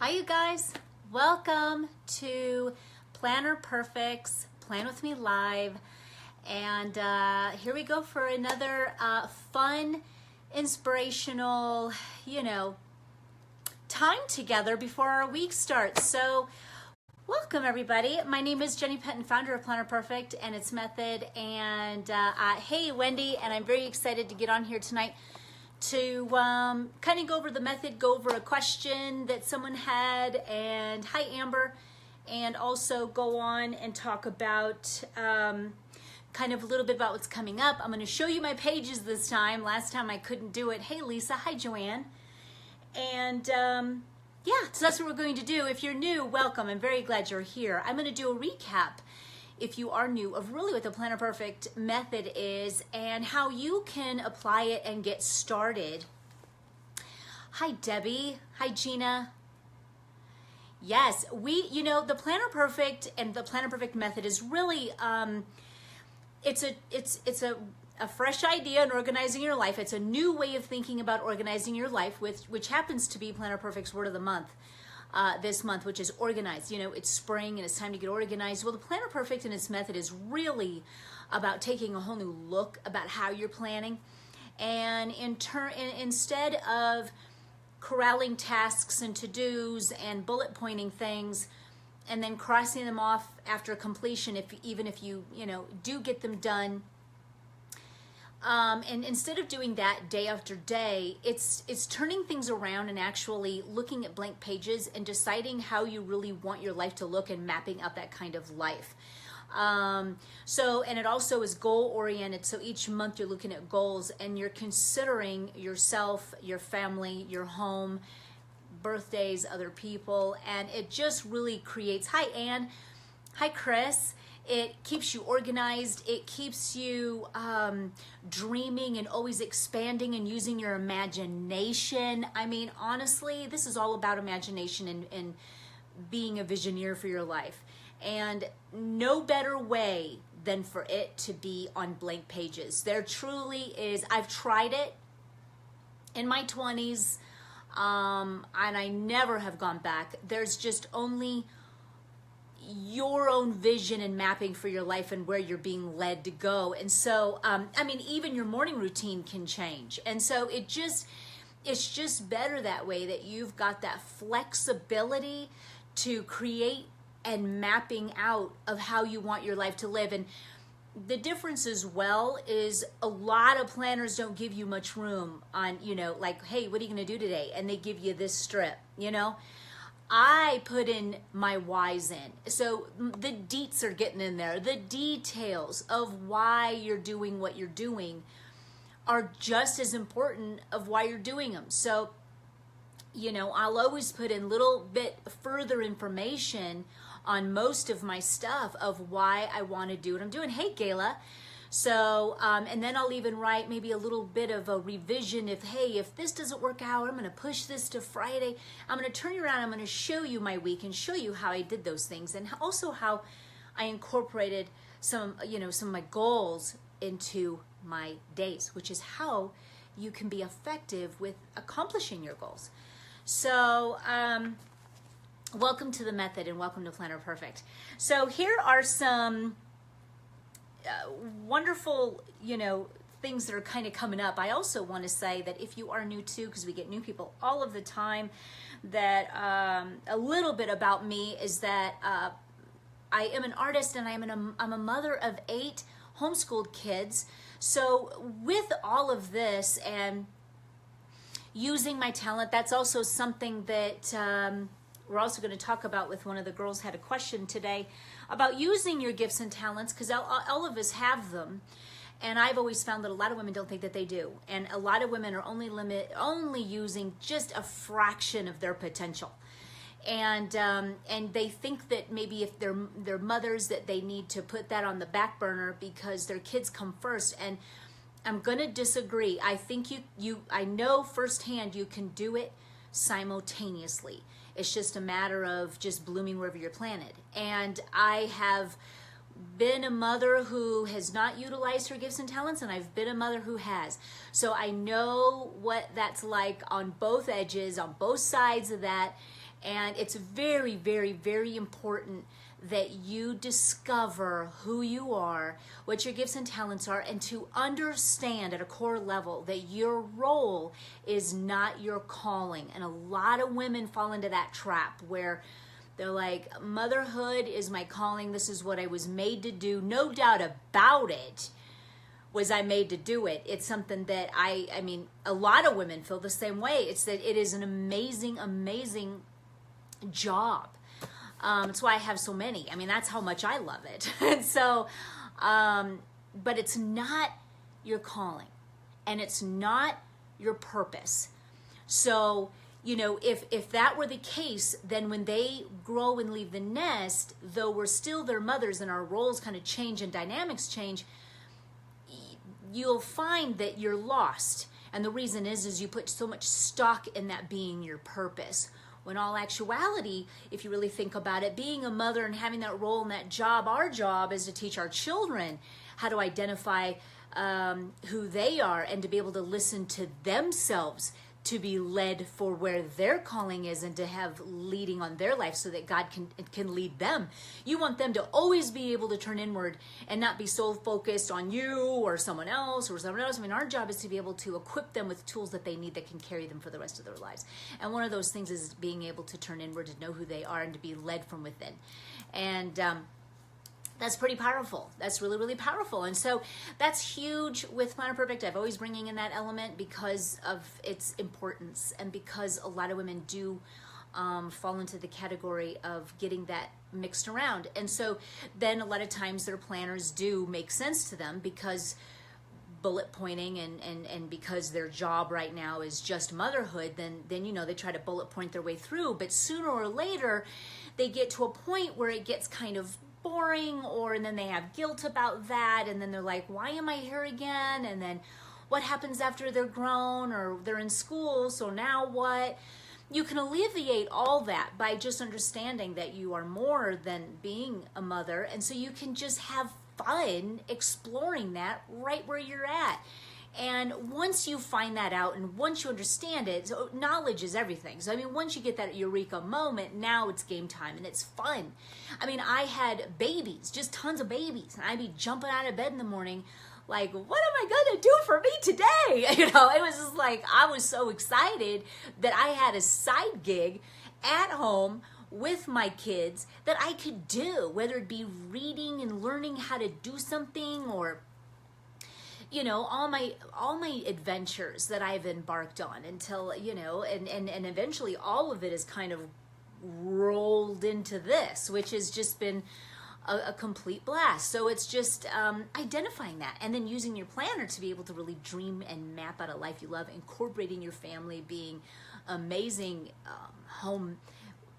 Hi, you guys. Welcome to Planner Perfect's Plan With Me Live. And here we go for another fun, inspirational, time together before our week starts. So welcome, everybody. My name is Jenny Penton, founder of Planner Perfect and its method. And hey, Wendy, and I'm very excited to get on here tonight to kind of go over the method, go over a question that someone had, and hi, Amber, and also go on and talk about kind of a little bit about what's coming up. I'm going to show you my pages this time. Last time I couldn't do it. Hey, Lisa. Hi, Joanne. And yeah, so that's what we're going to do. If you're new, welcome. I'm very glad you're here. I'm going to do a recap, if you are new, of really what the Planner Perfect method is and how you can apply it and get started. Hi, Debbie. Hi, Gina. Yes, the Planner Perfect and the Planner Perfect method is really, it's a fresh idea in organizing your life. It's a new way of thinking about organizing your life, which happens to be Planner Perfect's word of the month. This month, which is organized. It's spring and it's time to get organized. Well, the Planner Perfect and its method is really about taking a whole new look about how you're planning, and instead of corralling tasks and to-dos and bullet pointing things and then crossing them off after completion, even if you do get them done. And instead of doing that day after day, it's turning things around and actually looking at blank pages and deciding how you really want your life to look and mapping out that kind of life. And it also is goal oriented. So each month you're looking at goals and you're considering yourself, your family, your home, birthdays, other people, and it just really creates, hi Anne, hi Chris. It keeps you organized. It keeps you dreaming and always expanding and using your imagination. I mean, honestly, this is all about imagination and being a visioneer for your life. And no better way than for it to be on blank pages. There truly is. I've tried it in my 20s, and I never have gone back. There's just only your own vision and mapping for your life and where you're being led to go. And so, even your morning routine can change. And so it's just better that way, that you've got that flexibility to create and mapping out of how you want your life to live. And the difference as well is a lot of planners don't give you much room on, like, hey, what are you going to do today? And they give you this strip, I put in my whys in. So the deets are getting in there. The details of why you're doing what you're doing are just as important of why you're doing them. So, I'll always put in a little bit further information on most of my stuff of why I want to do what I'm doing. Hey, Gayla. So, and then I'll even write maybe a little bit of a revision if this doesn't work out, I'm going to push this to Friday. I'm going to turn you around. I'm going to show you my week and show you how I did those things, and also how I incorporated some of my goals into my days, which is how you can be effective with accomplishing your goals. So, welcome to the method and welcome to Planner Perfect. So here are some wonderful, things that are kind of coming up. I also want to say that if you are new too, because we get new people all of the time, that a little bit about me is that I am an artist and I'm a mother of 8 homeschooled kids. So with all of this and using my talent, that's also something that we're also going to talk about with one of the girls had a question today about using your gifts and talents, because all of us have them. And I've always found that a lot of women don't think that they do. And a lot of women are only using just a fraction of their potential. And they think that maybe if they're mothers, that they need to put that on the back burner because their kids come first. And I'm going to disagree. I think I know firsthand you can do it simultaneously. It's just a matter of just blooming wherever you're planted. And I have been a mother who has not utilized her gifts and talents, and I've been a mother who has. So I know what that's like on both edges, on both sides of that. And it's very, very, very important that you discover who you are, what your gifts and talents are, and to understand at a core level that your role is not your calling. And a lot of women fall into that trap where they're like, motherhood is my calling. This is what I was made to do. No doubt about it. Was I made to do it? It's something that I mean, a lot of women feel the same way. It's that it is an amazing, amazing job. It's why I have so many. I mean, that's how much I love it. And so, but it's not your calling, and it's not your purpose. So, you know, if that were the case, then when they grow and leave the nest, though we're still their mothers and our roles kind of change and dynamics change, you'll find that you're lost. And the reason is you put so much stock in that being your purpose. When all actuality, if you really think about it, being a mother and having that role and that job, our job is to teach our children how to identify who they are and to be able to listen to themselves, to be led for where their calling is and to have leading on their life so that God can lead them. You want them to always be able to turn inward and not be so focused on you or someone else or someone else. I mean, our job is to be able to equip them with tools that they need that can carry them for the rest of their lives. And one of those things is being able to turn inward, to know who they are, and to be led from within. And that's pretty powerful. That's really, really powerful. And so that's huge with Planet Perfect. I've always bringing in that element because of its importance and because a lot of women do fall into the category of getting that mixed around. And so then a lot of times their planners do make sense to them because bullet pointing and because their job right now is just motherhood, then you know, they try to bullet point their way through. But sooner or later, they get to a point where it gets kind of boring, and then they have guilt about that, and then they're like, why am I here again? And then what happens after they're grown or they're in school, so now what? You can alleviate all that by just understanding that you are more than being a mother, and so you can just have fun exploring that right where you're at. And once you find that out and once you understand it, so knowledge is everything. So, I mean, once you get that eureka moment, now it's game time and it's fun. I mean, I had babies, just tons of babies. And I'd be jumping out of bed in the morning like, what am I going to do for me today? You know, it was just like, I was so excited that I had a side gig at home with my kids that I could do, whether it be reading and learning how to do something, or you know, all my adventures that I've embarked on until, you know, and eventually all of it is kind of rolled into this, which has just been a complete blast. So it's just identifying that and then using your planner to be able to really dream and map out a life you love, incorporating your family, being amazing home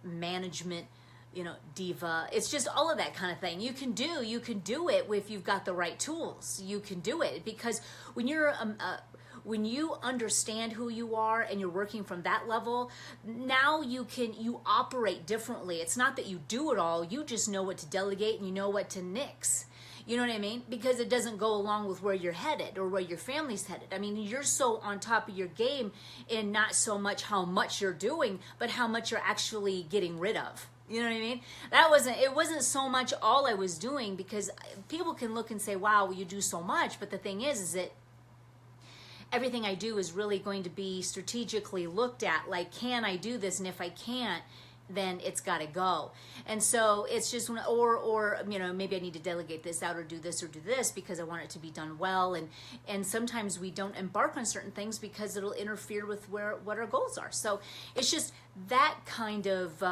management, you know, diva. It's just all of that kind of thing. You can do it if you've got the right tools. You can do it because when you're when you understand who you are and you're working from that level, now you operate differently. It's not that you do it all, you just know what to delegate and you know what to nix. You know what I mean? Because it doesn't go along with where you're headed or where your family's headed. I mean, you're so on top of your game in not so much how much you're doing, but how much you're actually getting rid of. You know what I mean? It wasn't so much all I was doing, because people can look and say, wow, you do so much. But the thing is that everything I do is really going to be strategically looked at. Like, can I do this? And if I can't, then it's got to go. And so it's just, or you know, maybe I need to delegate this out or do this because I want it to be done well. And sometimes we don't embark on certain things because it'll interfere with what our goals are. So it's just that kind of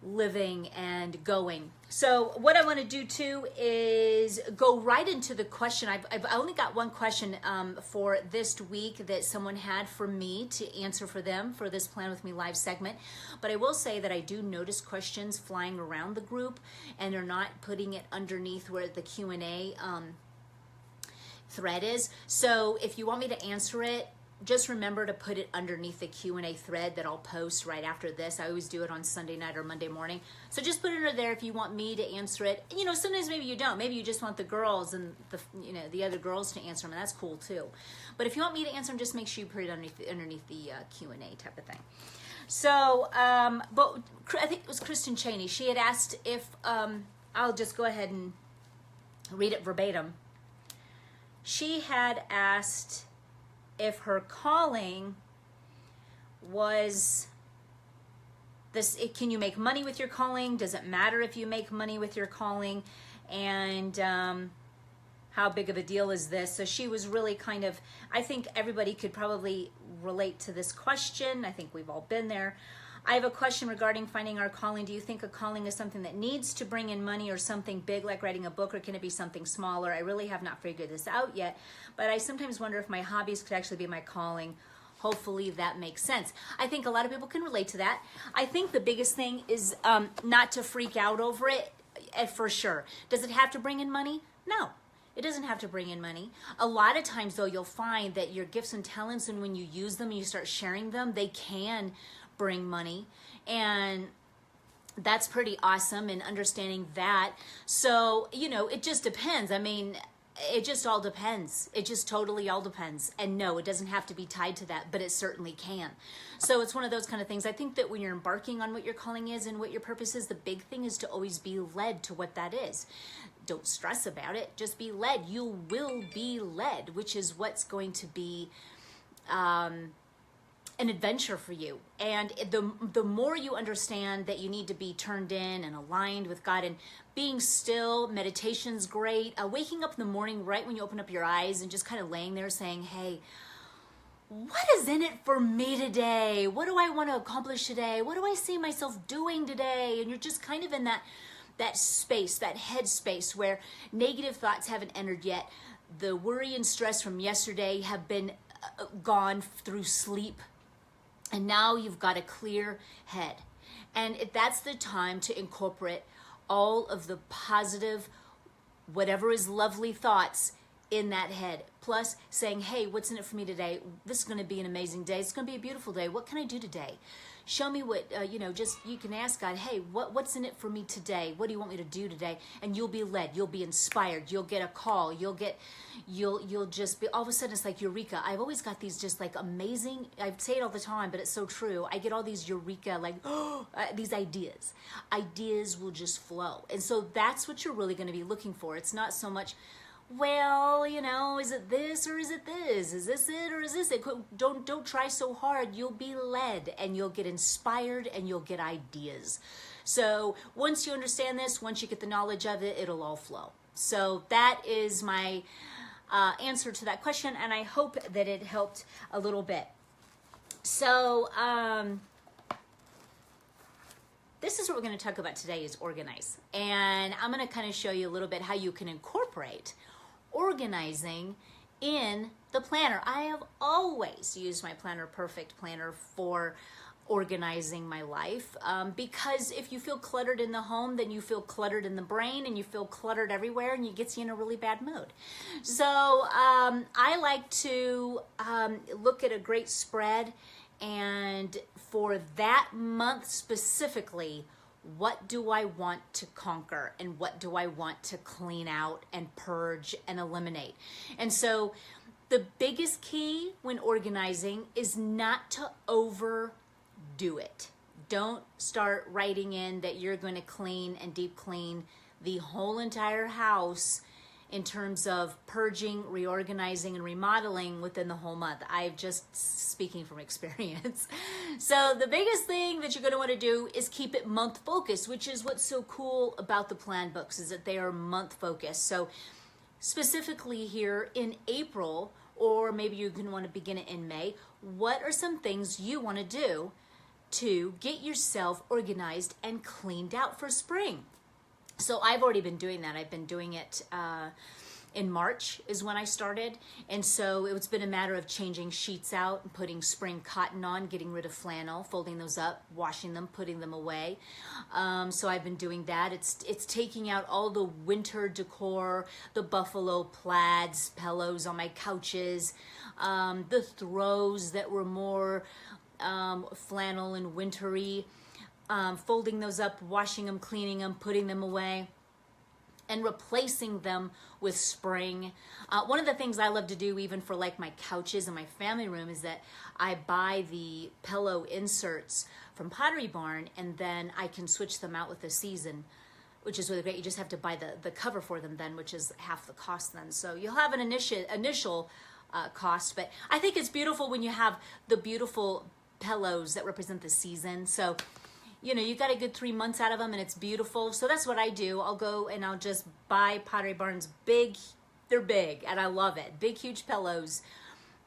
living and going. So what I want to do too is go right into the question. I've only got one question for this week that someone had for me to answer for them for this Plan With Me Live segment. But I will say that I do notice questions flying around the group, and they're not putting it underneath where the Q&A thread is. So if you want me to answer it, just remember to put it underneath the Q&A thread that I'll post right after this. I always do it on Sunday night or Monday morning. So just put it under there if you want me to answer it. You know, sometimes maybe you don't. Maybe you just want the girls and the other girls to answer them, and that's cool too. But if you want me to answer them, just make sure you put it underneath the Q&A type of thing. So, but I think it was Kristen Cheney. She had asked if, I'll just go ahead and read it verbatim. She had asked if her calling was this, can you make money with your calling? Does it matter if you make money with your calling? And how big of a deal is this? So she was really kind of, I think everybody could probably relate to this question. I think we've all been there. I have a question regarding finding our calling. Do you think a calling is something that needs to bring in money or something big like writing a book, or can it be something smaller? I really have not figured this out yet, but I sometimes wonder if my hobbies could actually be my calling. Hopefully that makes sense. I think a lot of people can relate to that. I think the biggest thing is not to freak out over it, for sure. Does it have to bring in money? No. It doesn't have to bring in money. A lot of times, though, you'll find that your gifts and talents, and when you use them and you start sharing them, they can bring money. And that's pretty awesome, and understanding that. So, you know, it just depends. I mean, it just all depends. It just totally all depends. And no, it doesn't have to be tied to that, but it certainly can. So it's one of those kind of things. I think that when you're embarking on what your calling is and what your purpose is, the big thing is to always be led to what that is. Don't stress about it. Just be led. You will be led, which is what's going to be an adventure for you. And the more you understand that you need to be turned in and aligned with God, and being still, meditation's great. Waking up in the morning right when you open up your eyes and just kind of laying there saying, hey, what is in it for me today? What do I want to accomplish today? What do I see myself doing today? And you're just kind of in that space, that head space where negative thoughts haven't entered yet. The worry and stress from yesterday have been gone through sleep. And now you've got a clear head. And that's the time to incorporate all of the positive, whatever is lovely thoughts in that head. Plus saying, hey, what's in it for me today? This is going to be an amazing day. It's going to be a beautiful day. What can I do today? Show me what, just you can ask God, hey, what's in it for me today? What do you want me to do today? And you'll be led. You'll be inspired. You'll get a call. You'll just be, all of a sudden it's like eureka. I've always got these just like amazing, I say it all the time, but it's so true. I get all these eureka, like these ideas. Ideas will just flow. And so that's what you're really going to be looking for. It's not so much, well, is it this or is it this? Is this it or is this it? Don't try so hard. You'll be led and you'll get inspired and you'll get ideas. So once you understand this, once you get the knowledge of it, it'll all flow. So that is my answer to that question, and I hope that it helped a little bit. So this is what we're going to talk about today, is organize. And I'm going to kind of show you a little bit how you can incorporate organizing in the planner. I have always used my Planner Perfect planner for organizing my life, because if you feel cluttered in the home, then you feel cluttered in the brain, and you feel cluttered everywhere, and it gets you in a really bad mood. So I like to look at a great spread, and for that month specifically, what do I want to conquer, and what do I want to clean out and purge and eliminate? And so the biggest key when organizing is not to overdo it. Don't start writing in that you're going to clean and deep clean the whole entire house in terms of purging, reorganizing, and remodeling within the whole month. I'm just speaking from experience. So the biggest thing that you're going to want to do is keep it month focused, which is what's so cool about the plan books, is that they are month focused. So specifically here in April, or maybe you can want to begin it in May, what are some things you want to do to get yourself organized and cleaned out for spring? So I've already been doing that. I've been doing it in March is when I started. And so it's been a matter of changing sheets out and putting spring cotton on, getting rid of flannel, folding those up, washing them, putting them away. So I've been doing that. It's taking out all the winter decor, the buffalo plaids, pillows on my couches, the throws that were more flannel and wintry. Folding those up, washing them, cleaning them, putting them away. and replacing them with spring. One of the things I love to do, even for like my couches in my family room, is that I buy the pillow inserts from Pottery Barn, and then I can switch them out with the season, which is really great. You just have to buy the cover for them then, which is half the cost then. So you'll have an initial cost, but I think it's beautiful when you have the beautiful pillows that represent the season. So you got a good 3 months out of them, and it's beautiful. So that's what I do. I'll go and I'll just buy Pottery Barn's they're big, and I love it. Big, huge pillows,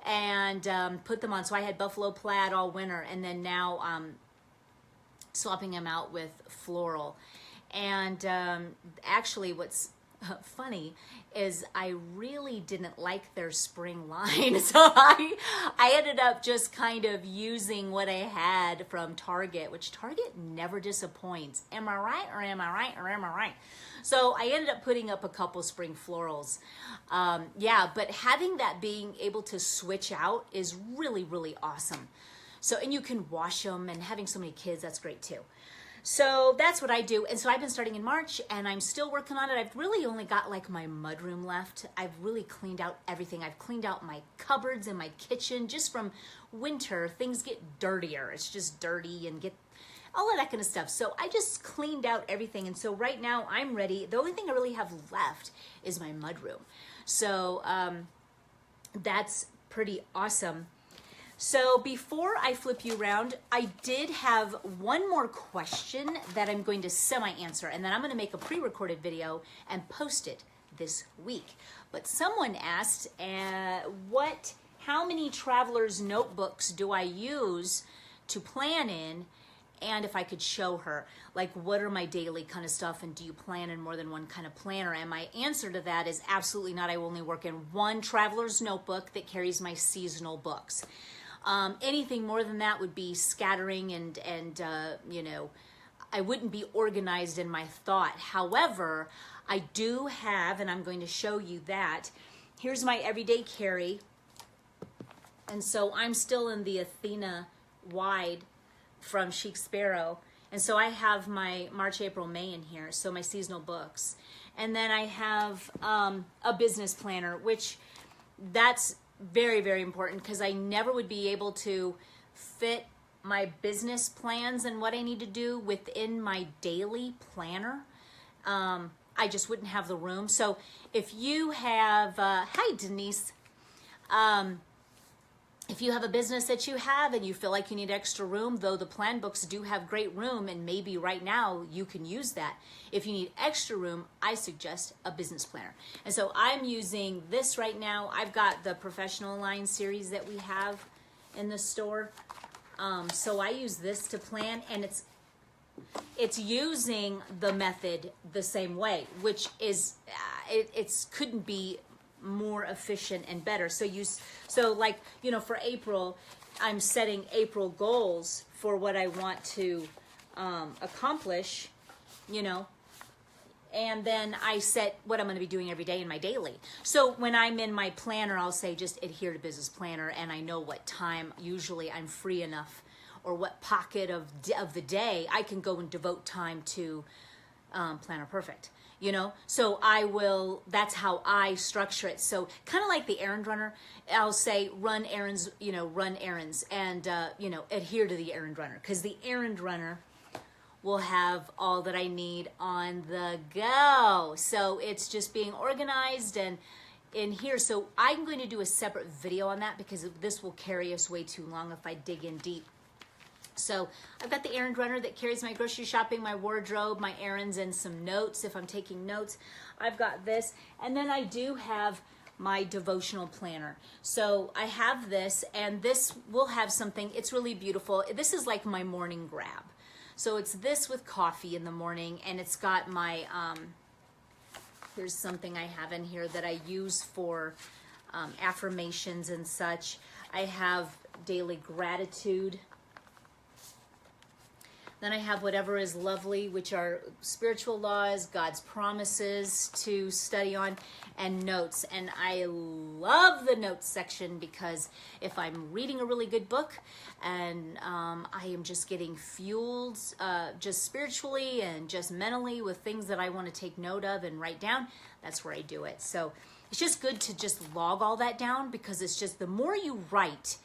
and put them on. So I had buffalo plaid all winter, and then now swapping them out with floral. And actually what's funny is I really didn't like their spring line. So I ended up just kind of using what I had from Target, which Target never disappoints. Am I right or am I right or am I right? So I ended up putting up a couple spring florals. Yeah, but having that being able to switch out is really, really awesome. So, and you can wash them, and having so many kids, that's great too. So that's what I do. And so I've been starting in March, and I'm still working on it. I've really only got like my mudroom left. I've really cleaned out everything. I've cleaned out my cupboards and my kitchen just from winter. Things get dirtier. It's just dirty and get all of that kind of stuff. So I just cleaned out everything. And so right now I'm ready. The only thing I really have left is my mudroom. So that's pretty awesome. So before I flip you around, I did have one more question that I'm going to semi-answer, and then I'm going to make a pre-recorded video and post it this week. But someone asked, how many traveler's notebooks do I use to plan in, and if I could show her, like, what are my daily kind of stuff, and do you plan in more than one kind of planner? And my answer to that is absolutely not. I only work in one traveler's notebook that carries my seasonal books. Anything more than that would be scattering, and I wouldn't be organized in my thought. However, I do have, and I'm going to show you that. Here's my everyday carry. And so I'm still in the Athena wide from Chic Sparrow. And so I have my March, April, May in here. So my seasonal books. And then I have a business planner, which that's very, very important, because I never would be able to fit my business plans and what I need to do within my daily planner. I just wouldn't have the room. So if you have, hi Denise, if you have a business that you have and you feel like you need extra room, though the plan books do have great room, and maybe right now you can use that. If you need extra room, I suggest a business planner. And so I'm using this right now. I've got the Professional Line series that we have in the store. So I use this to plan, and it's using the method the same way, which is, it couldn't be more efficient and better. So like, for April, I'm setting April goals for what I want to accomplish, and then I set what I'm going to be doing every day in my daily. So when I'm in my planner, I'll say just adhere to business planner, and I know what time usually I'm free enough, or what pocket of the day I can go and devote time to Planner Perfect. So that's how I structure it. So kind of like the errand runner, I'll say run errands, and, adhere to the errand runner, because the errand runner will have all that I need on the go. So it's just being organized and in here. So I'm going to do a separate video on that, because this will carry us way too long if I dig in deep. So I've got the errand runner that carries my grocery shopping, my wardrobe, my errands, and some notes if I'm taking notes. I've got this. And then I do have my devotional planner. So I have this, and this will have something. It's really beautiful. This is like my morning grab. So it's this with coffee in the morning, and it's got my, here's something I have in here that I use for affirmations and such. I have daily gratitude. Then I have whatever is lovely, which are spiritual laws, God's promises to study on. and notes. And I love the notes section because if I'm reading a really good book and I am just getting fueled just spiritually and just mentally with things that I want to take note of and write down, that's where I do it. So it's just good to just log all that down, because it's just the more you write,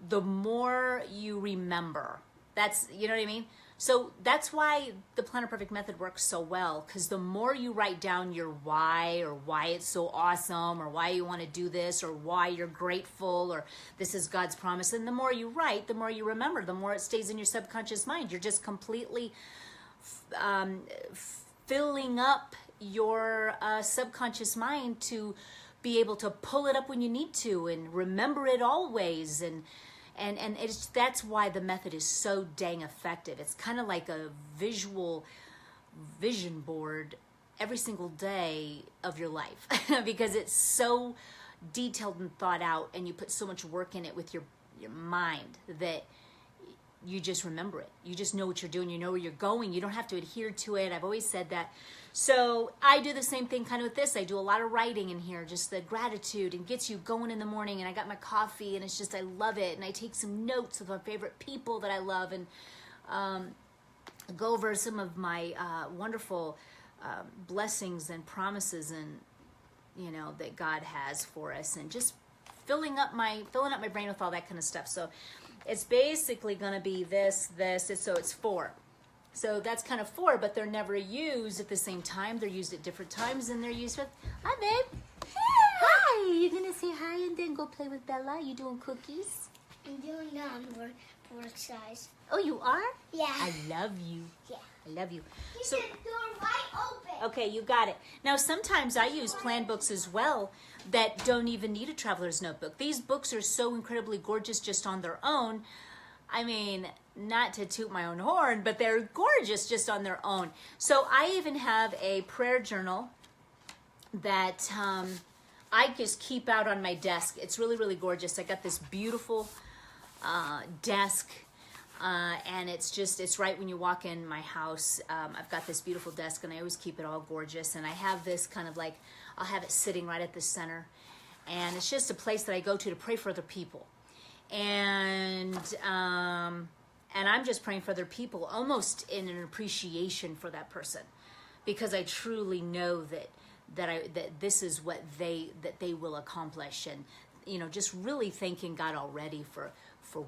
the more you remember. That's, you know what I mean? So that's why the Planner Perfect method works so well, because the more you write down your why, or why it's so awesome, or why you want to do this, or why you're grateful, or this is God's promise, and the more you write, the more you remember, the more it stays in your subconscious mind. You're just completely filling up your subconscious mind to be able to pull it up when you need to and remember it always. And that's why the method is so dang effective. It's kind of like a visual vision board every single day of your life because it's so detailed and thought out, and you put so much work in it with your mind that you just remember it. You just know what you're doing. You know where you're going. You don't have to adhere to it. I've always said that. So I do the same thing kind of with this. I do a lot of writing in here, just the gratitude, and gets you going in the morning. And I got my coffee, and it's just, I love it. And I take some notes of my favorite people that I love, and go over some of my wonderful blessings and promises, and you know, that God has for us, and just filling up my brain with all that kind of stuff. So it's basically going to be this, so it's 4. So that's kind of 4, but they're never used at the same time. They're used at different times, and they're used with, hi, babe. Hi. You going to say hi and then go play with Bella? You doing cookies? I'm doing work size. Oh, you are? Yeah. I love you. Yeah. I love you. Keep So, the door wide open. okay, you got it. Now, sometimes I use plan books as well that don't even need a traveler's notebook. These books are so incredibly gorgeous just on their own. I mean, not to toot my own horn, but they're gorgeous just on their own. So I even have a prayer journal that I just keep out on my desk. It's really, really gorgeous. I got this beautiful desk, and it's right when you walk in my house. I've got this beautiful desk, and I always keep it all gorgeous. And I have this kind of like, I'll have it sitting right at the center. And it's just a place that I go to pray for other people. And I'm just praying for other people, almost in an appreciation for that person, because I truly know that this is what they will accomplish, and you know, just really thanking God already for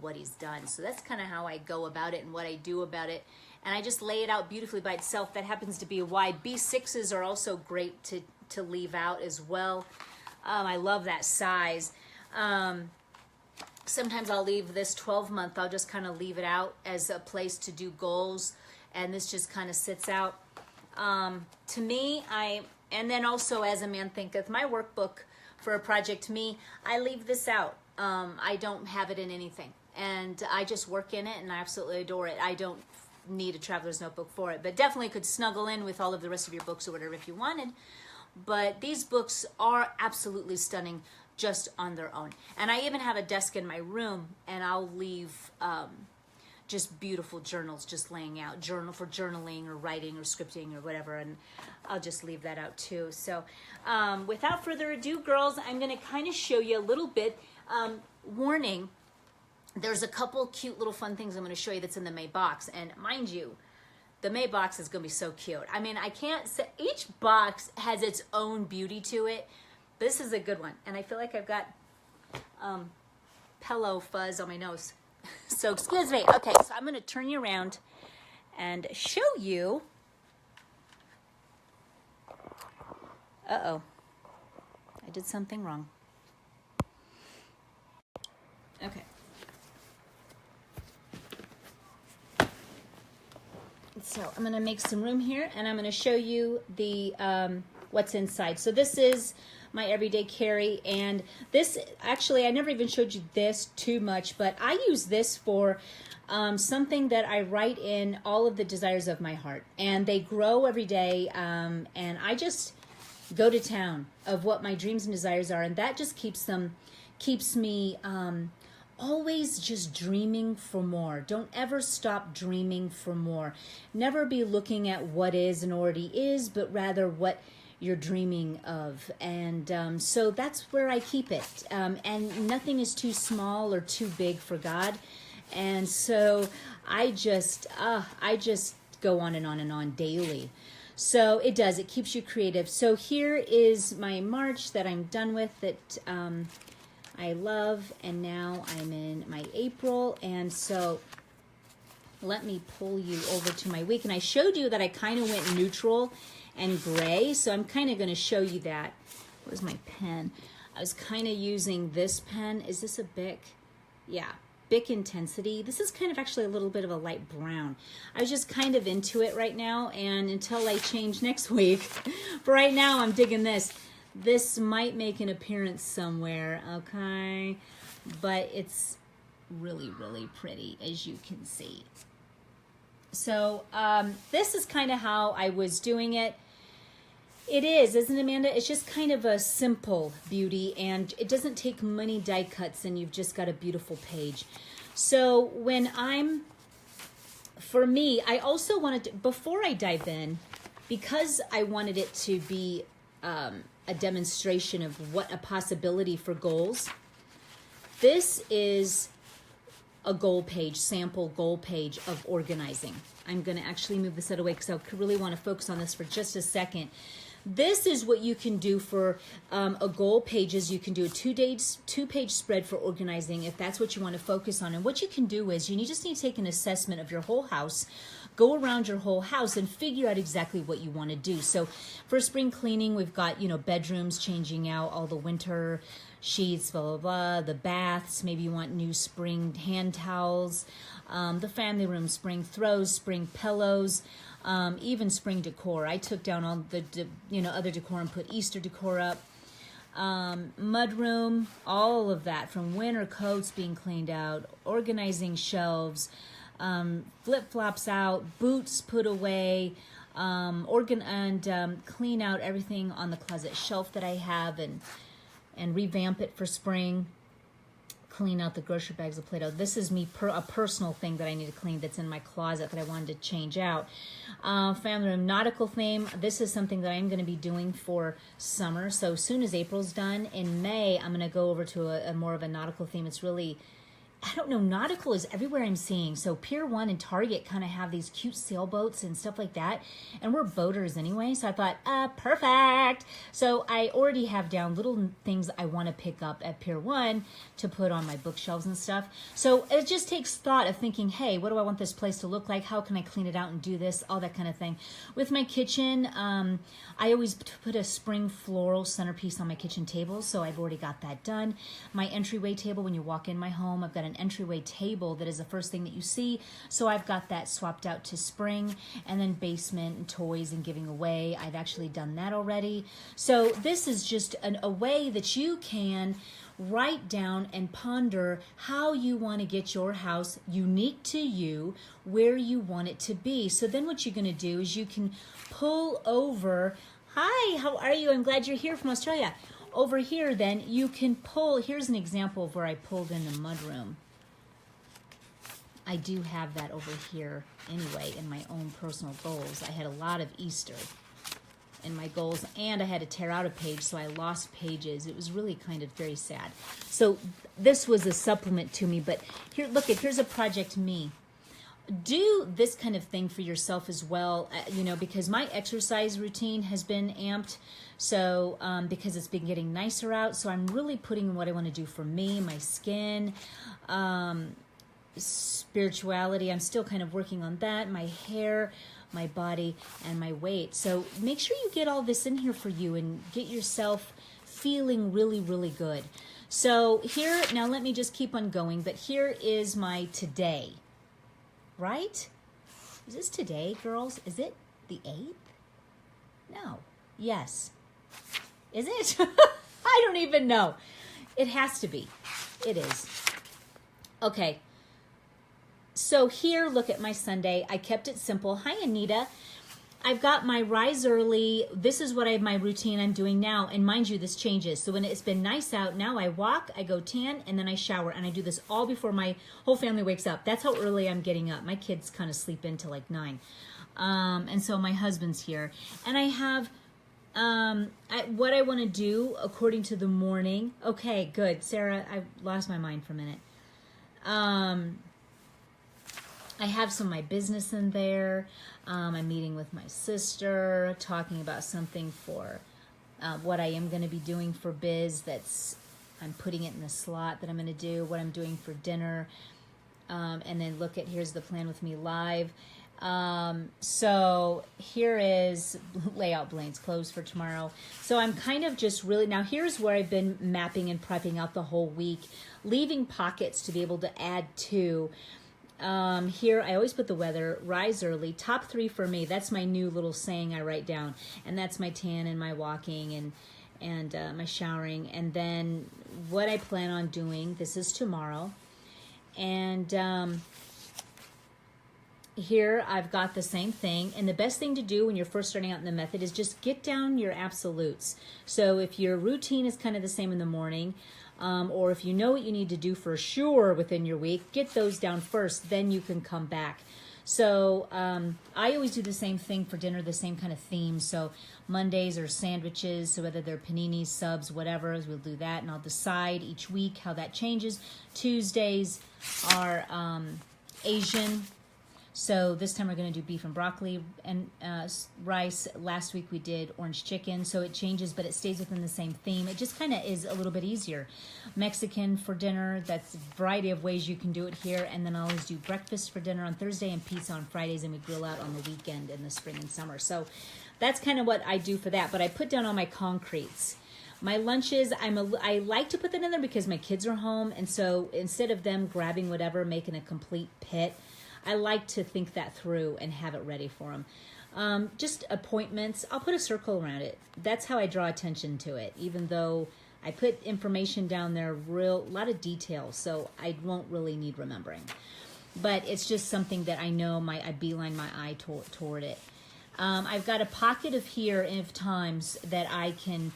what He's done. So that's kind of how I go about it and what I do about it, and I just lay it out beautifully by itself. That happens to be a wide. B6s are also great to leave out as well. I love that size. Sometimes I'll leave this 12-month, I'll just kind of leave it out as a place to do goals, and this just kind of sits out. To me, and then also as a man thinketh, my workbook for a project to me, I leave this out. I don't have it in anything, and I just work in it, and I absolutely adore it. I don't need a traveler's notebook for it, but definitely could snuggle in with all of the rest of your books or whatever if you wanted. But these books are absolutely stunning just on their own. And I even have a desk in my room, and I'll leave just beautiful journals just laying out, journal for journaling or writing or scripting or whatever, and I'll just leave that out too. So without further ado, girls, I'm going to kind of show you a little bit. Warning, there's a couple cute little fun things I'm going to show you that's in the May box, and mind you, the May box is going to be so cute. I mean, I can't say, each box has its own beauty to it. This is a good one, and I feel like I've got pillow fuzz on my nose. So excuse me. Okay, so I'm going to turn you around and show you. Uh-oh. I did something wrong. Okay. So I'm going to make some room here, and I'm going to show you the what's inside. So this is my everyday carry, and this, actually, I never even showed you this too much, but I use this for something that I write in all of the desires of my heart, and they grow every day, and I just go to town of what my dreams and desires are, and that just keeps me always just dreaming for more. Don't ever stop dreaming for more. Never be looking at what is and already is, but rather what you're dreaming of. And so that's where I keep it. And nothing is too small or too big for God. And so I just go on and on and on daily. So it does. It keeps you creative. So here is my March that I'm done with that I love. And now I'm in my April. And so let me pull you over to my week. And I showed you that I kind of went neutral and gray. So I'm kind of going to show you that. Where's my pen? I was kind of using this pen. Is this a Bic? Yeah. Bic Intensity. This is kind of actually a little bit of a light brown. I was just kind of into it right now, and until I change next week, for right now I'm digging this. This might make an appearance somewhere, okay? But it's really, really pretty, as you can see. So this is kind of how I was doing it. It is, isn't it, Amanda? It's just kind of a simple beauty, and it doesn't take many die cuts, and you've just got a beautiful page. So for me, I also wanted to, before I dive in, because I wanted it to be a demonstration of what a possibility for goals, this is a goal page, sample goal page of organizing. I'm going to actually move this out of the way because I really want to focus on this for just a second. This is what you can do for a goal pages. You can do a two-page spread for organizing if that's what you want to focus on. And what you can do is you just need to take an assessment of your whole house, go around your whole house and figure out exactly what you want to do. So for spring cleaning, we've got, bedrooms, changing out all the winter sheets, blah, blah, blah, the baths. Maybe you want new spring hand towels, the family room, spring throws, spring pillows, even spring decor. I took down all the other decor and put Easter decor up. Mudroom, all of that, from winter coats being cleaned out, organizing shelves, flip-flops out, boots put away, clean out everything on the closet shelf that I have and revamp it for spring. Clean out the grocery bags of Play-Doh. This is me, a personal thing that I need to clean that's in my closet that I wanted to change out. Family room, nautical theme. This is something that I'm going to be doing for summer. So as soon as April's done, in May, I'm going to go over to a more of a nautical theme. It's really, I don't know, nautical is everywhere I'm seeing. So Pier 1 and Target kind of have these cute sailboats and stuff like that. And we're boaters anyway, so I thought, perfect. So I already have down little things I want to pick up at Pier 1 to put on my bookshelves and stuff. So it just takes thought of thinking, hey, what do I want this place to look like? How can I clean it out and do this? All that kind of thing. With my kitchen, I always put a spring floral centerpiece on my kitchen table, so I've already got that done. My entryway table, when you walk in my home, I've got an entryway table that is the first thing that you see, so I've got that swapped out to spring. And then basement and toys and giving away, I've actually done that already. So this is just a way that you can write down and ponder how you want to get your house unique to you, where you want it to be. So then what you're going to do is you can pull over. Hi, how are you? I'm glad you're here from Australia. Over here, then, you can pull. Here's an example of where I pulled in the mudroom. I do have that over here anyway in my own personal goals. I had a lot of Easter in my goals, and I had to tear out a page, so I lost pages. It was really kind of very sad. So this was a supplement to me, but here, here's a project me. Do this kind of thing for yourself as well, because my exercise routine has been amped, so because it's been getting nicer out, so I'm really putting what I want to do for me, my skin, spirituality. I'm still kind of working on that, my hair, my body, and my weight. So make sure you get all this in here for you and get yourself feeling really, really good. So here, now let me just keep on going, but here is my today. Right? Is this today, girls? Is it the 8th? No. Yes. Is it? I don't even know. It has to be. It is. Okay. So here, look at my Sunday. I kept it simple. Hi, Anita. I've got my rise early. This is what my routine I'm doing now. And mind you, this changes. So when it's been nice out, now I walk, I go tan, and then I shower. And I do this all before my whole family wakes up. That's how early I'm getting up. My kids kind of sleep in till like 9. And so my husband's here. And I have what I want to do according to the morning. Okay, good. Sarah, I lost my mind for a minute. I have some of my business in there. I'm meeting with my sister, talking about something for what I am going to be doing for biz. I'm putting it in the slot that I'm going to do, what I'm doing for dinner. And then look at, here's the plan with me live. So here is layout Blaine's clothes for tomorrow. So I'm kind of just really, now here's where I've been mapping and prepping out the whole week, leaving pockets to be able to add to. Here, I always put the weather, rise early, top 3 for me. That's my new little saying I write down. And that's my tan and my walking and my showering. And then what I plan on doing, this is tomorrow. And here I've got the same thing. And the best thing to do when you're first starting out in the method is just get down your absolutes. So if your routine is kind of the same in the morning, or if you know what you need to do for sure within your week, get those down first, then you can come back. So I always do the same thing for dinner, the same kind of theme. So Mondays are sandwiches, so whether they're paninis, subs, whatever, we'll do that, and I'll decide each week how that changes. Tuesdays are Asian. So this time we're going to do beef and broccoli and rice. Last week we did orange chicken. So it changes, but it stays within the same theme. It just kind of is a little bit easier. Mexican for dinner. That's a variety of ways you can do it here. And then I always do breakfast for dinner on Thursday and pizza on Fridays. And we grill out on the weekend in the spring and summer. So that's kind of what I do for that. But I put down all my concretes. My lunches, I like to put that in there because my kids are home. And so instead of them grabbing whatever, making a complete pit, I like to think that through and have it ready for them. Just appointments, I'll put a circle around it. That's how I draw attention to it, even though I put information down there, a lot of details, so I won't really need remembering. But it's just something that I know I beeline my eye toward it. I've got a pocket of here of times that I can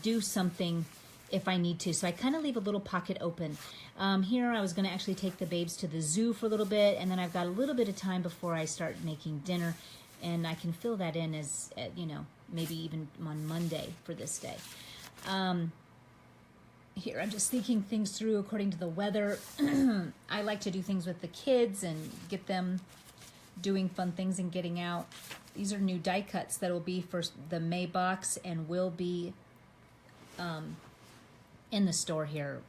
do something if I need to. So I kind of leave a little pocket open. Here I was going to actually take the babes to the zoo for a little bit, and then I've got a little bit of time before I start making dinner, and I can fill that in as, maybe even on Monday for this day. Here I'm just thinking things through according to the weather. I like to do things with the kids and get them doing fun things and getting out. These are new die cuts that will be for the May box and will be in the store here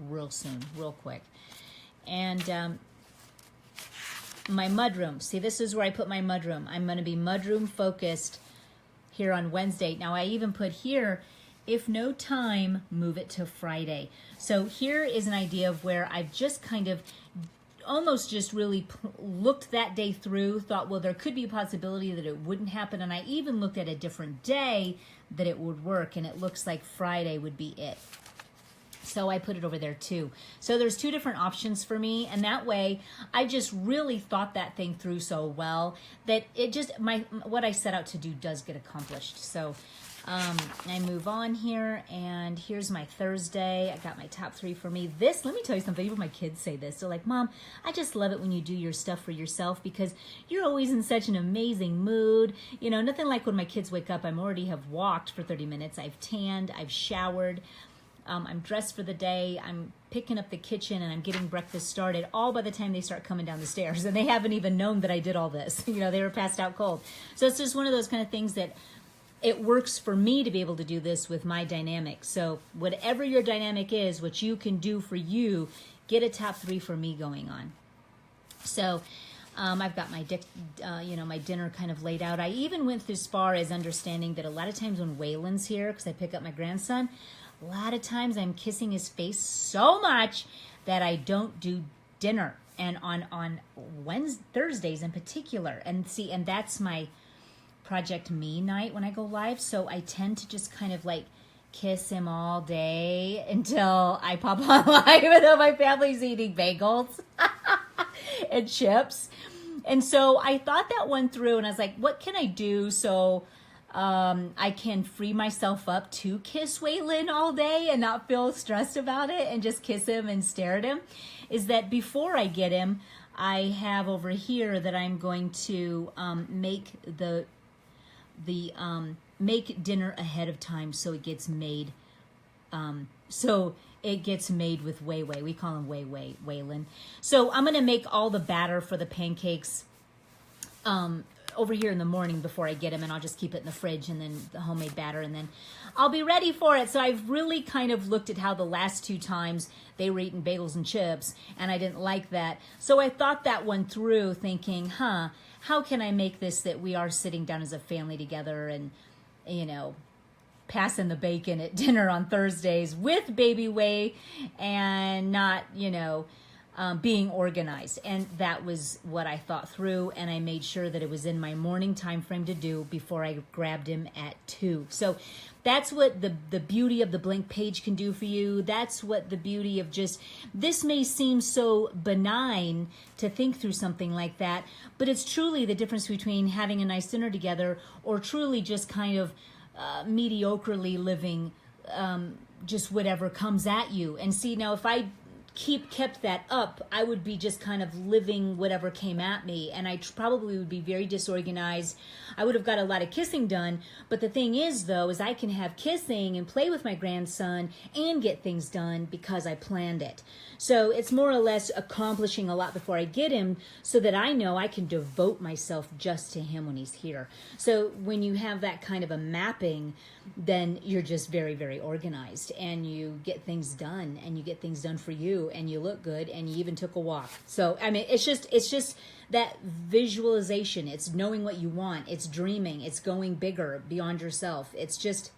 real soon, real quick. And my mudroom. See, this is where I put my mudroom. I'm going to be mudroom focused here on Wednesday. Now, I even put here, if no time, move it to Friday. So here is an idea of where I've just kind of almost just really looked that day through, thought, well, there could be a possibility that it wouldn't happen. And I even looked at a different day that it would work. And it looks like Friday would be it. So I put it over there too. So there's 2 different options for me. And that way I just really thought that thing through so well that it just, what I set out to do does get accomplished. So I move on here, and here's my Thursday. I got my top 3 for me. This, let me tell you something, even my kids say this. They're like, Mom, I just love it when you do your stuff for yourself because you're always in such an amazing mood. Nothing like when my kids wake up, I'm already have walked for 30 minutes. I've tanned, I've showered. I'm dressed for the day, I'm picking up the kitchen, and I'm getting breakfast started all by the time they start coming down the stairs. And they haven't even known that I did all this. They were passed out cold. So it's just one of those kind of things that it works for me to be able to do this with my dynamic. So whatever your dynamic is, what you can do for you, get a top 3 for me going on. So I've got my my dinner kind of laid out. I even went as far as understanding that a lot of times when Waylon's here, because I pick up my grandson, a lot of times I'm kissing his face so much that I don't do dinner. And on Thursdays in particular. And that's my Project Me night when I go live. So I tend to just kind of like kiss him all day until I pop on live, even though my family's eating bagels and chips. And so I thought that one through, and I was like, what can I do so I can free myself up to kiss Waylon all day and not feel stressed about it and just kiss him and stare at him? Is that before I get him, I have over here that I'm going to make the make dinner ahead of time so it gets made. So it gets made with Wei. We call him Waylon. So I'm going to make all the batter for the pancakes over here in the morning before I get them, and I'll just keep it in the fridge, and then the homemade batter, and then I'll be ready for it. So I've really kind of looked at how the last 2 times they were eating bagels and chips, and I didn't like that. So I thought that one through, thinking, how can I make this that we are sitting down as a family together and, passing the bacon at dinner on Thursdays with baby Wei and not, being organized. And that was what I thought through, and I made sure that it was in my morning time frame to do before I grabbed him at 2. So that's what the beauty of the blank page can do for you. That's what the beauty of this may seem so benign to think through something like that, but it's truly the difference between having a nice dinner together or truly just kind of mediocrely living just whatever comes at you. And see, now if I kept that up, I would be just kind of living whatever came at me, and I probably would be very disorganized. I would have got a lot of kissing done, but the thing is, though, is I can have kissing and play with my grandson and get things done because I planned it. So it's more or less accomplishing a lot before I get him, so that I know I can devote myself just to him when he's here. So when you have that kind of a mapping, then you're just very, very organized, and you get things done, and you get things done for you, and you look good, and you even took a walk. So, I mean, it's just that visualization. It's knowing what you want. It's dreaming. It's going bigger beyond yourself. It's just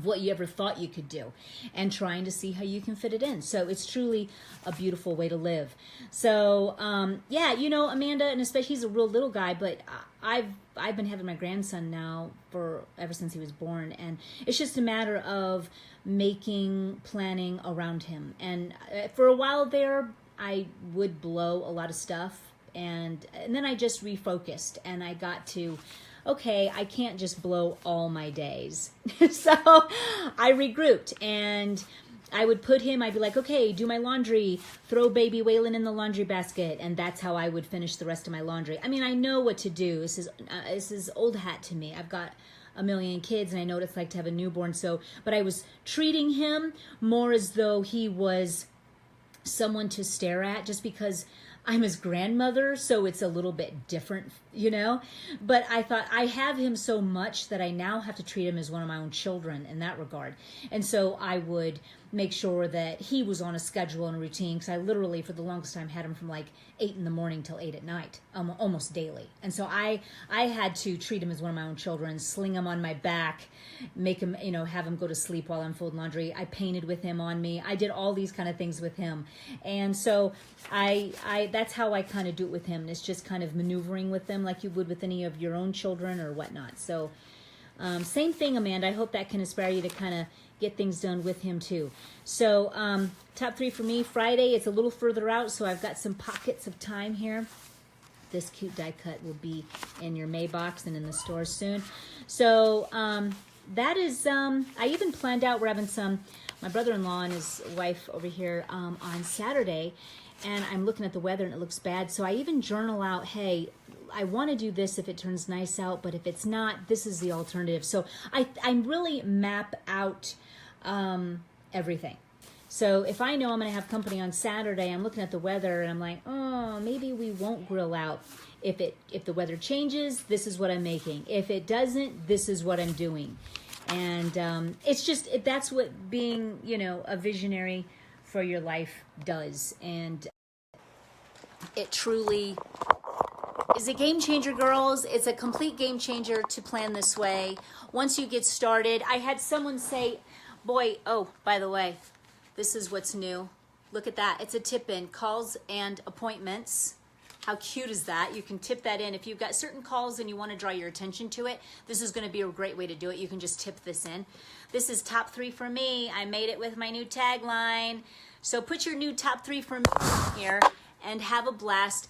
what you ever thought you could do and trying to see how you can fit it in. So it's truly a beautiful way to live. So, Amanda, and especially he's a real little guy, but I've been having my grandson now ever since he was born, and it's just a matter of planning around him. And for a while there, I would blow a lot of stuff, and then I just refocused, and I got to, okay, I can't just blow all my days. So I regrouped, and I would I'd be like, okay, do my laundry, throw baby Waylon in the laundry basket, and that's how I would finish the rest of my laundry. I mean, I know what to do. This is old hat to me. I've got a million kids, and I know what it's like to have a newborn. But I was treating him more as though he was someone to stare at, just because I'm his grandmother, so it's a little bit different, But I thought, I have him so much that I now have to treat him as one of my own children in that regard. And so I would make sure that he was on a schedule and a routine, because I literally, for the longest time, had him from like 8 in the morning till 8 at night, almost daily. And so I had to treat him as one of my own children, sling him on my back, make him, have him go to sleep while I'm folding laundry. I painted with him on me. I did all these kind of things with him. And so that's how I kind of do it with him. It's just kind of maneuvering with them like you would with any of your own children or whatnot. So same thing, Amanda. I hope that can inspire you to kind of get things done with him too. So top 3 for me, Friday. It's a little further out, so I've got some pockets of time here. This cute die cut will be in your May box and in the store soon. So that is, I even planned out, we're having my brother-in-law and his wife over here on Saturday, and I'm looking at the weather and it looks bad. So I even journal out, hey, I want to do this if it turns nice out, but if it's not, this is the alternative. So I really map out everything. So if I know I'm going to have company on Saturday, I'm looking at the weather and I'm like, oh, maybe we won't grill out. If the weather changes, this is what I'm making. If it doesn't, this is what I'm doing. And that's what being, a visionary for your life does. And it truly is a game changer, girls. It's a complete game changer to plan this way. Once you get started, I had someone say, by the way, this is what's new. Look at that. It's a tip-in, calls and appointments. How cute is that? You can tip that in. If you've got certain calls and you want to draw your attention to it, this is going to be a great way to do it. You can just tip this in. This is top 3 for me. I made it with my new tagline. So put your new top 3 for me here and have a blast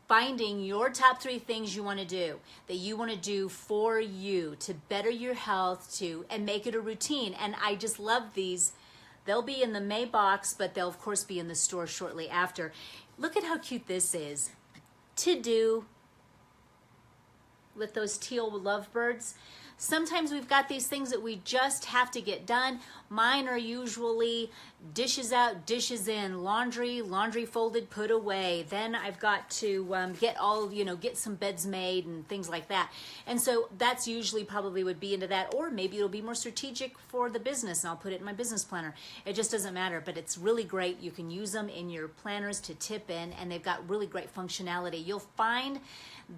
finding your top 3 things you want to do, that you want to do for you to better your health and make it a routine. And I just love these. They'll be in the May box, but they'll of course be in the store shortly after. Look at how cute this is. To do with those teal lovebirds. Sometimes we've got these things that we just have to get done. Mine are usually dishes out, dishes in, laundry, laundry folded, put away. Then I've got to get some beds made and things like that. And so that's usually probably would be into that, or maybe it'll be more strategic for the business and I'll put it in my business planner. It just doesn't matter, but it's really great. You can use them in your planners to tip in, and they've got really great functionality. You'll find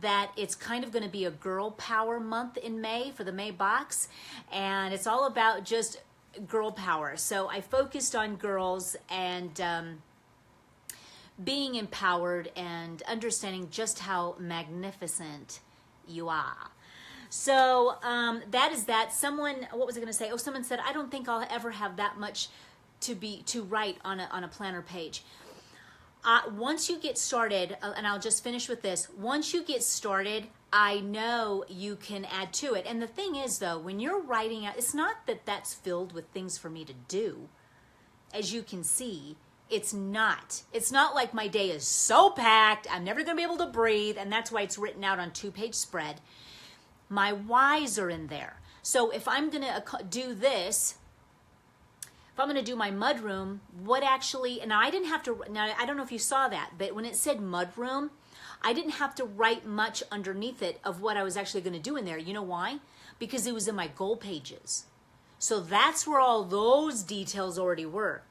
that it's kind of going to be a girl power month in May for the May box, and it's all about just girl power. So I focused on girls and being empowered and understanding just how magnificent you are. So that is that. Someone, what was I going to say? Oh, someone said, I don't think I'll ever have that much to write on a planner page. Once you get started, and I'll just finish with this, once you get started, I know you can add to it. And the thing is, though, when you're writing out, it's not that that's filled with things for me to do. As you can see, it's not. It's not like my day is so packed, I'm never going to be able to breathe, and that's why it's written out on 2-page spread. My whys are in there. So if I'm going to do this, if I'm going to do my mudroom, what actually, and I didn't have to, now I don't know if you saw that, but when it said mudroom, I didn't have to write much underneath it of what I was actually going to do in there. You know why? Because it was in my goal pages. So that's where all those details already were.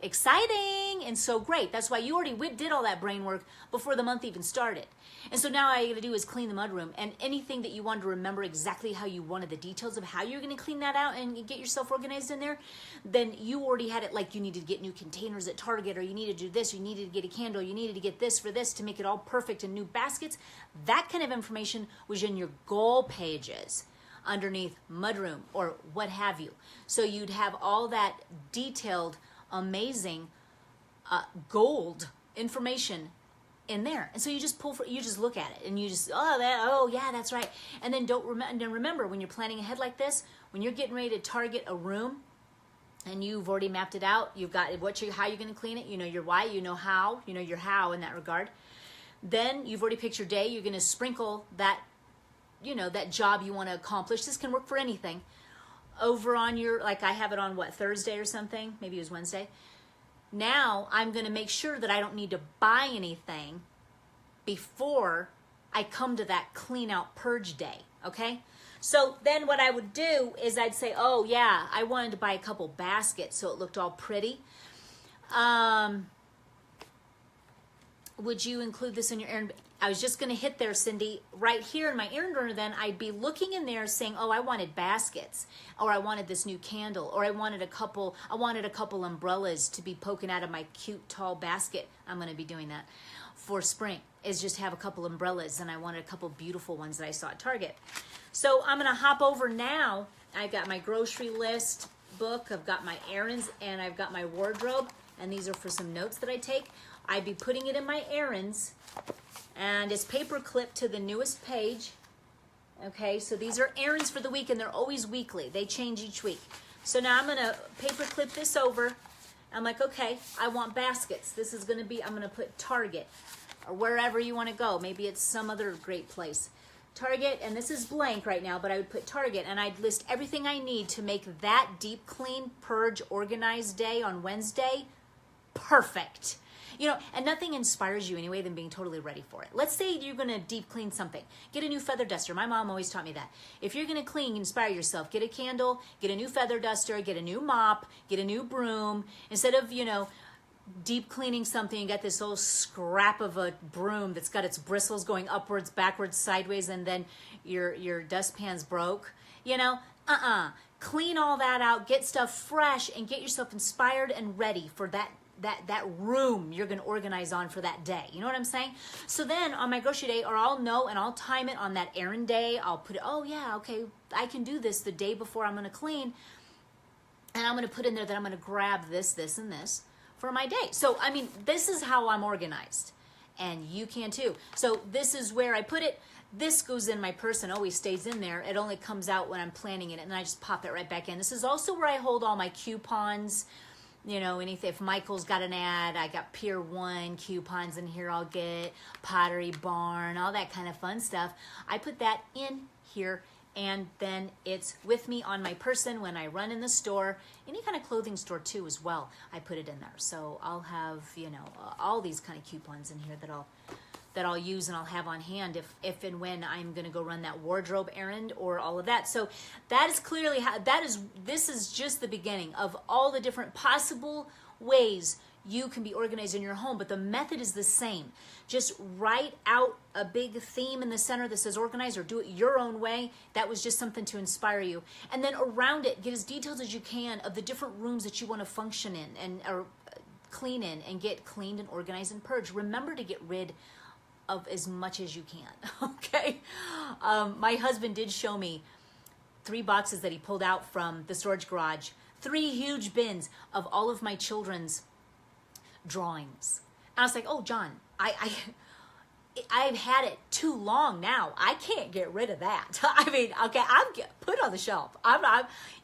Exciting and so great. That's why you already did all that brain work before the month even started. And so now all I got to do is clean the mudroom, and anything that you wanted to remember exactly how you wanted the details of how you're going to clean that out and get yourself organized in there, then you already had it. Like you needed to get new containers at Target, or you needed to do this, or you needed to get a candle, you needed to get this for this to make it all perfect, and new baskets. That kind of information was in your goal pages underneath mudroom or what have you. So you'd have all that detailed, amazing gold information in there, and so you just you just look at it and you just oh yeah, that's right. And then remember when you're planning ahead like this, when you're getting ready to target a room and you've already mapped it out, you've got how you're going to clean it, you know your why, you know how, you know your how in that regard. Then you've already picked your day. You're going to sprinkle that, that job you want to accomplish. This can work for anything. Over on your, like I have it on Thursday or something, maybe it was Wednesday. Now I'm going to make sure that I don't need to buy anything before I come to that clean out purge day, okay? So then what I would do is I'd say, oh yeah, I wanted to buy a couple baskets so it looked all pretty. Would you include this in your errand? I was just going to hit there, Cindy. Right here in my errand runner, then I'd be looking in there saying, oh, I wanted baskets, or I wanted this new candle, or I wanted a couple umbrellas to be poking out of my cute tall basket. I'm going to be doing that for spring, is just have a couple umbrellas, and I wanted a couple beautiful ones that I saw at Target. So I'm going to hop over now. I got my grocery list book, I've got my errands, and I've got my wardrobe, and these are for some notes that I take. I'd be putting it in my errands, and it's paper clipped to the newest page. Okay, so these are errands for the week, and they're always weekly. They change each week. So now I'm going to paper clip this over. I'm like, okay, I want baskets. This is going to be, I'm going to put Target, or wherever you want to go. Maybe it's some other great place. Target, and this is blank right now, but I would put Target, and I'd list everything I need to make that deep clean, purge, organized day on Wednesday perfect. And nothing inspires you anyway than being totally ready for it. Let's say you're going to deep clean something. Get a new feather duster. My mom always taught me that. If you're going to clean, inspire yourself. Get a candle, get a new feather duster, get a new mop, get a new broom. Instead of, deep cleaning something and get this old scrap of a broom that's got its bristles going upwards, backwards, sideways, and then your dustpan's broke. Clean all that out, get stuff fresh, and get yourself inspired and ready for that room you're going to organize on for that day. You know what I'm saying? So then on my grocery day, or I'll know and I'll time it on that errand day. I'll put it, oh yeah, okay, I can do this the day before I'm going to clean. And I'm going to put in there that I'm going to grab this, this, and this for my day. So, this is how I'm organized. And you can too. So this is where I put it. This goes in my purse and always stays in there. It only comes out when I'm planning it, and I just pop it right back in. This is also where I hold all my coupons. Anything. If Michael's got an ad, I got Pier 1 coupons in here. I'll get Pottery Barn, all that kind of fun stuff. I put that in here and then it's with me on my person when I run in the store, any kind of clothing store too as well. I put it in there. So I'll have, all these kind of coupons in here that I'll use and I'll have on hand if and when I'm going to go run that wardrobe errand or all of that. So that is clearly how, this is just the beginning of all the different possible ways you can be organized in your home, but the method is the same. Just write out a big theme in the center that says organize, or do it your own way. That was just something to inspire you. And then around it, get as detailed as you can of the different rooms that you want to function in or clean in, and get cleaned and organized and purged. Remember to get rid of as much as you can, okay? My husband did show me 3 boxes that he pulled out from the storage garage, 3 huge bins of all of my children's drawings. And I was like, oh, John, I've had it too long now. I can't get rid of that. I mean, okay, put it on the shelf.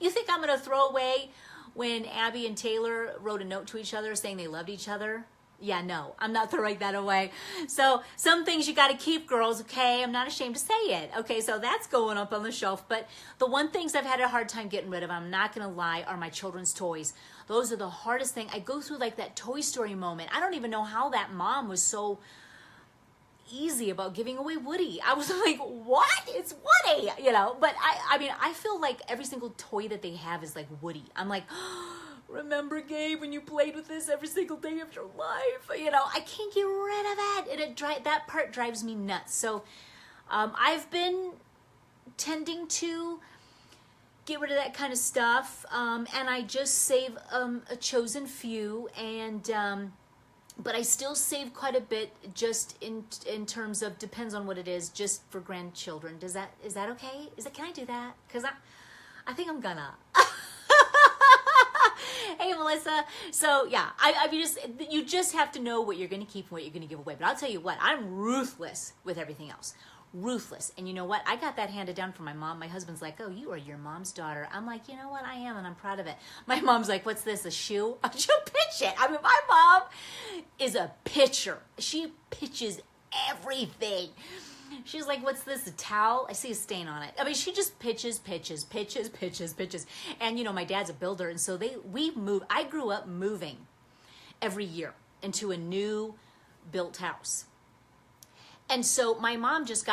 You think I'm going to throw away when Abby and Taylor wrote a note to each other saying they loved each other? Yeah, no, I'm not throwing that away. So some things you got to keep, girls, okay? I'm not ashamed to say it. Okay, so that's going up on the shelf. But the one things I've had a hard time getting rid of, I'm not going to lie, are my children's toys. Those are the hardest thing. I go through like that Toy Story moment. I don't even know how that mom was so easy about giving away Woody. I was like, what? It's Woody, But I mean, I feel like every single toy that they have is like Woody. I'm like, remember, Gabe, when you played with this every single day of your life? I can't get rid of it. And that part drives me nuts. So I've been tending to get rid of that kind of stuff. And I just save a chosen few. And but I still save quite a bit just in terms of, depends on what it is, just for grandchildren. Is that okay? Can I do that? Because I think I'm gonna. Hey, Melissa. So yeah, you just have to know what you're going to keep and what you're going to give away. But I'll tell you what, I'm ruthless with everything else. Ruthless. And you know what? I got that handed down from my mom. My husband's like, oh, you are your mom's daughter. I'm like, you know what? I am, and I'm proud of it. My mom's like, what's this, a shoe? She'll pitch it. I mean, my mom is a pitcher. She pitches everything. She's like, what's this, a towel? I see a stain on it. I mean, she just pitches. And, my dad's a builder, and so we move. I grew up moving every year into a new built house. And so my mom just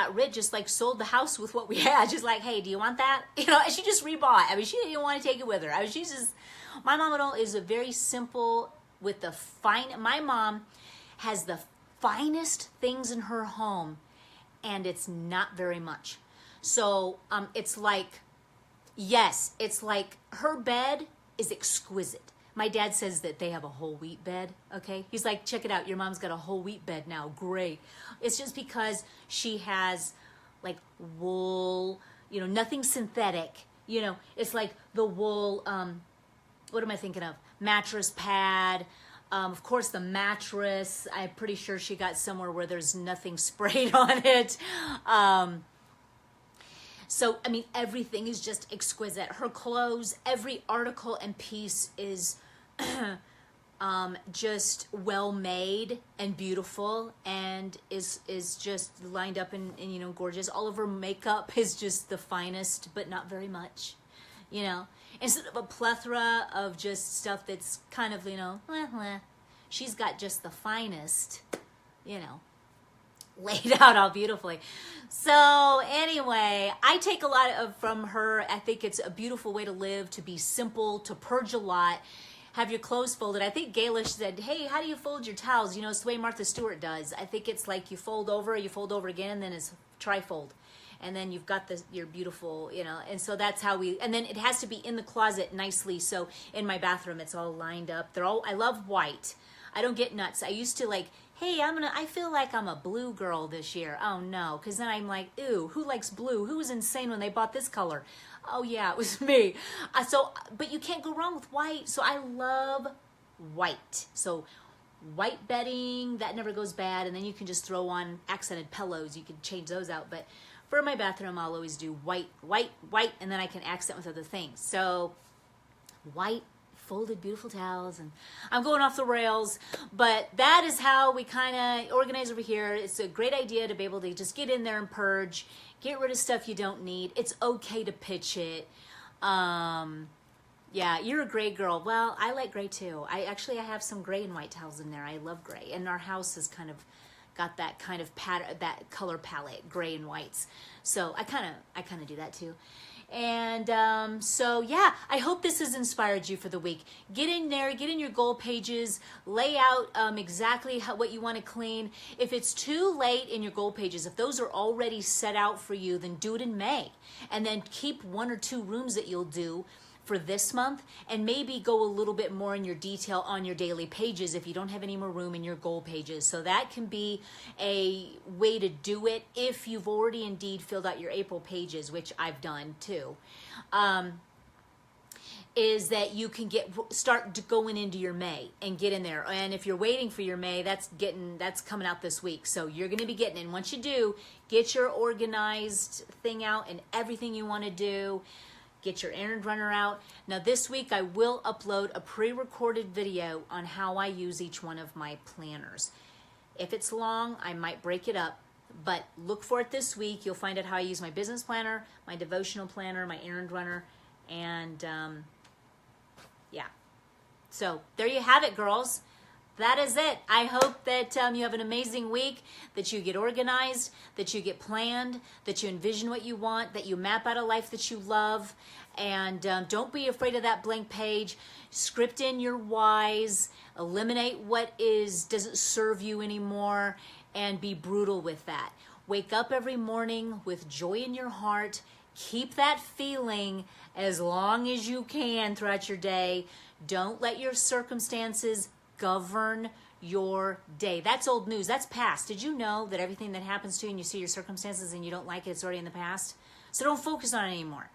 sold the house with what we had. She's like, hey, do you want that? And she just rebought. I mean, she didn't want to take it with her. I mean, my mom is a very simple with the fine. My mom has the finest things in her home, and it's not very much. So it's like her bed is exquisite. My dad says that they have a whole wheat bed, okay? He's like, check it out, your mom's got a whole wheat bed now, great. It's just because she has like wool, nothing synthetic, it's like the wool, what am I thinking of? Mattress pad, of course the mattress, I'm pretty sure she got somewhere where there's nothing sprayed on it. So, I mean, everything is just exquisite. Her clothes, every article and piece is just well made and beautiful, and is just lined up and gorgeous. All of her makeup is just the finest, but not very much, Instead of a plethora of just stuff that's kind of, she's got just the finest, laid out all beautifully. So anyway, I take a lot from her. I think it's a beautiful way to live, to be simple, to purge a lot, have your clothes folded. I think Gaelish said, hey, how do you fold your towels? It's the way Martha Stewart does. I think it's like you fold over again, and then it's trifold. And then you've got your beautiful, and so that's how and then it has to be in the closet nicely. So in my bathroom, it's all lined up. I love white. I don't get nuts. I used to like, hey, I feel like I'm a blue girl this year. Oh no, because then I'm like, ew, who likes blue? Who was insane when they bought this color? Oh yeah, it was me. But you can't go wrong with white. So I love white. So white bedding, that never goes bad. And then you can just throw on accented pillows. You can change those out. But for my bathroom, I'll always do white, and then I can accent with other things. So white folded beautiful towels, and I'm going off the rails, but that is how we kind of organize over here. It's a great idea to be able to just get in there and purge, get rid of stuff you don't need. It's okay to pitch it. Yeah, you're a gray girl. Well, I like gray too. I have some gray and white towels in there. I love gray, and our house has kind of got that kind of pattern, that color palette, gray and whites. So I kind of do that too. And so yeah, I hope this has inspired you for the week. Get in there, get in your goal pages, lay out exactly what you want to clean. If it's too late in your goal pages, if those are already set out for you, then do it in May, and then keep 1 or 2 rooms that you'll do for this month, and maybe go a little bit more in your detail on your daily pages if you don't have any more room in your goal pages. So that can be a way to do it if you've already indeed filled out your April pages, which I've done too. Is that you can start going into your May and get in there. And if you're waiting for your May, that's coming out this week. So you're going to be getting in. Once you do, get your organized thing out and everything you want to do. Get your errand runner out. Now this week I will upload a pre-recorded video on how I use each one of my planners. If it's long, I might break it up, but look for it this week. You'll find out how I use my business planner, my devotional planner, my errand runner, and yeah. So there you have it, girls. That is it. I hope that you have an amazing week, that you get organized, that you get planned, that you envision what you want, that you map out a life that you love, and don't be afraid of that blank page. Script in your whys, eliminate what doesn't serve you anymore, and be brutal with that. Wake up every morning with joy in your heart. Keep that feeling as long as you can throughout your day. Don't let your circumstances govern your day. That's old news. That's past. Did you know that everything that happens to you and you see your circumstances and you don't like it, it's already in the past? So don't focus on it anymore.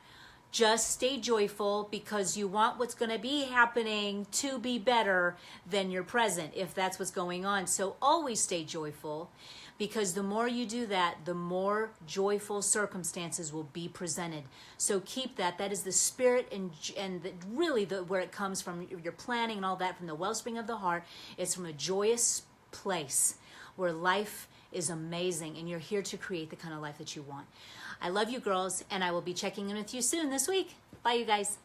Just stay joyful, because you want what's going to be happening to be better than your present, if that's what's going on. So always stay joyful, because the more you do that, the more joyful circumstances will be presented. So keep that. That is the spirit and really where it comes from, your planning and all that, from the wellspring of the heart. It's from a joyous place where life is amazing, and you're here to create the kind of life that you want. I love you, girls, and I will be checking in with you soon this week. Bye, you guys.